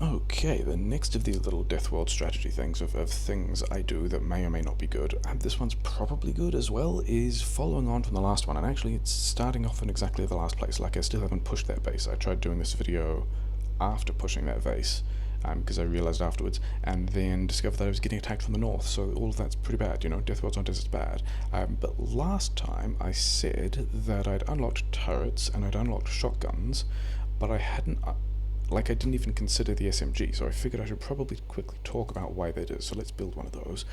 Okay, the next of these little Deathworld strategy things, of things I do that may or may not be good, and this one's probably good as well, is following on from the last one, and actually it's starting off in exactly the last place. Like, I still haven't pushed that base. I tried doing this video after pushing that vase, because I realised afterwards, and then discovered that I was getting attacked from the north, so all of that's pretty bad, you know, Deathworld's not as bad. But last time I said that I'd unlocked turrets and I'd unlocked shotguns, but I hadn't... I didn't even consider the SMG, so I figured I should probably quickly talk about why that is. So let's build one of those.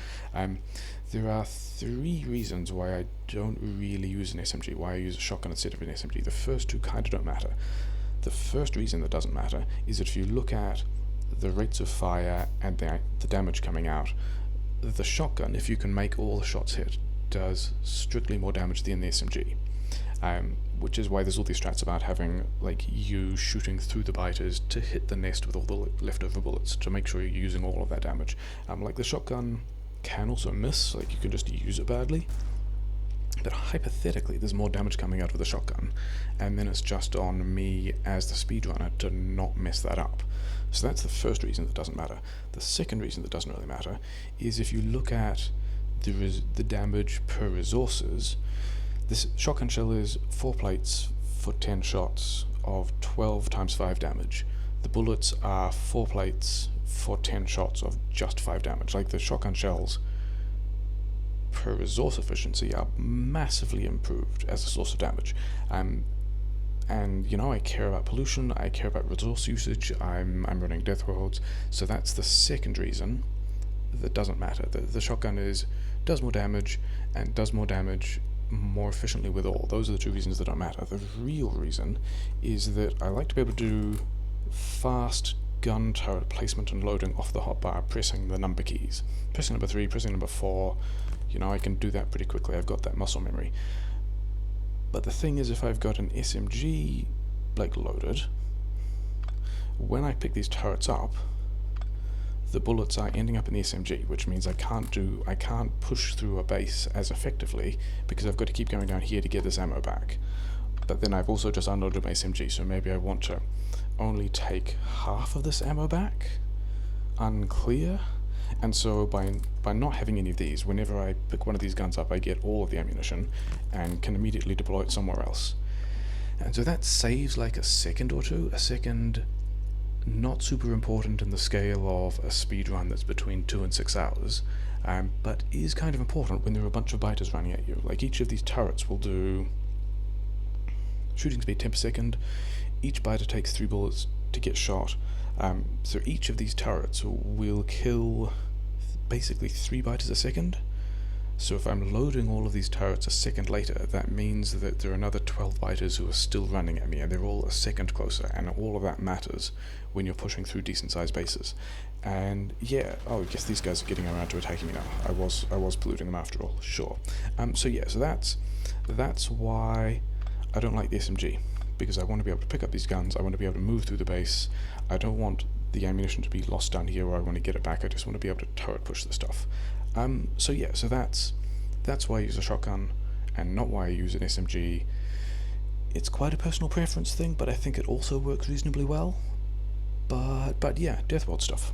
There are three reasons why I don't really use an SMG, why I use a shotgun instead of an SMG. The first two kind of don't matter. The first reason that doesn't matter is that if you look at the rates of fire and the damage coming out, the shotgun, if you can make all the shots hit, does strictly more damage than the SMG. Which is why there's all these strats about having, like, you shooting through the biters to hit the nest with all the leftover bullets to make sure you're using all of that damage. Like, the shotgun can also miss, like, you can just use it badly, but hypothetically there's more damage coming out of the shotgun, and then it's just on me as the speedrunner to not mess that up. So that's the first reason that doesn't matter. The second reason that doesn't really matter is if you look at the damage per resources. This shotgun shell is 4 plates for 10 shots of 12 times 5 damage. The bullets are 4 plates for 10 shots of just 5 damage. Like, the shotgun shells per resource efficiency are massively improved as a source of damage. And, you know, I care about pollution, I care about resource usage, I'm running Deathworlds, so that's the second reason that doesn't matter. The shotgun does more damage, and does more damage more efficiently with all. Those are the two reasons that don't matter. The real reason is that I like to be able to do fast gun turret placement and loading off the hotbar, pressing the number keys. Pressing number 3, pressing number 4, you know, I can do that pretty quickly. I've got that muscle memory. But the thing is, if I've got an SMG, like, loaded, when I pick these turrets up, the bullets are ending up in the SMG, which means I can't push through a base as effectively because I've got to keep going down here to get this ammo back. But then I've also just unloaded my SMG, so maybe I want to only take half of this ammo back? Unclear? And so by not having any of these, whenever I pick one of these guns up, I get all of the ammunition and can immediately deploy it somewhere else. And so that saves like a second or two, not super important in the scale of a speedrun that's between 2 and 6 hours, but is kind of important when there are a bunch of biters running at you. Like, each of these turrets will do shooting speed 10 per second, each biter takes 3 bullets to get shot, so each of these turrets will kill basically 3 biters a second. So if I'm loading all of these turrets a second later, that means that there are another 12 biters who are still running at me, and they're all a second closer, and all of that matters when you're pushing through decent sized bases. And yeah, oh, I guess these guys are getting around to attacking me now. I was polluting them after all, sure. So that's why I don't like the SMG, because I want to be able to pick up these guns, I want to be able to move through the base, I don't want the ammunition to be lost down here where I want to get it back, I just want to be able to turret push the stuff. So that's why I use a shotgun, and not why I use an SMG. It's quite a personal preference thing, but I think it also works reasonably well. But yeah, Deathworld stuff.